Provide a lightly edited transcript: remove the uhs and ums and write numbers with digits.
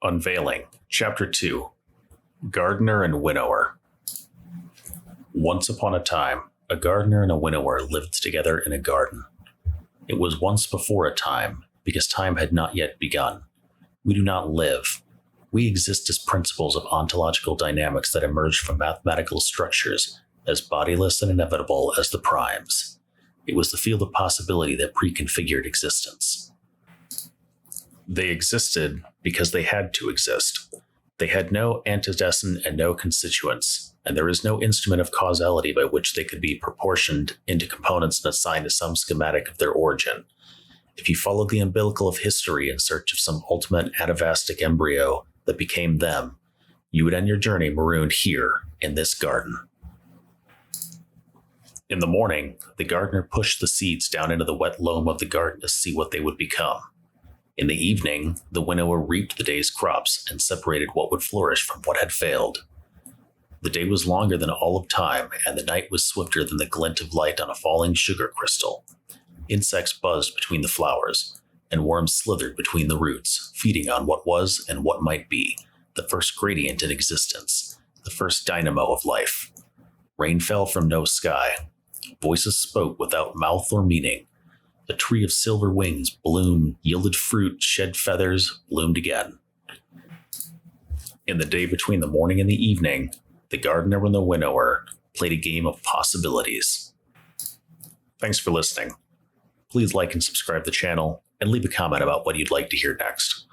Unveiling, Chapter 2, Gardener and Winnower. Once upon a time, a gardener and a winnower lived together in a garden. It was once before a time, because time had not yet begun. We do not live. We exist as principles of ontological dynamics that emerge from mathematical structures, as bodiless and inevitable as the primes. It was the field of possibility that preconfigured existence. They existed because they had to exist. They had no antecedent and no constituents, and there is no instrument of causality by which they could be proportioned into components and assigned to some schematic of their origin. If you followed the umbilical of history in search of some ultimate atavastic embryo that became them, you would end your journey marooned here in this garden. In the morning, the gardener pushed the seeds down into the wet loam of the garden to see what they would become. In the evening, the winnower reaped the day's crops and separated what would flourish from what had failed. The day was longer than all of time, and the night was swifter than the glint of light on a falling sugar crystal. Insects buzzed between the flowers, and worms slithered between the roots, feeding on what was and what might be, the first gradient in existence, the first dynamo of life. Rain fell from no sky. Voices spoke without mouth or meaning. A tree of silver wings bloomed, yielded fruit, shed feathers, bloomed again. In the day between the morning and the evening, the gardener and the winnower played a game of possibilities. Thanks for listening. Please like and subscribe to the channel, and leave a comment about what you'd like to hear next.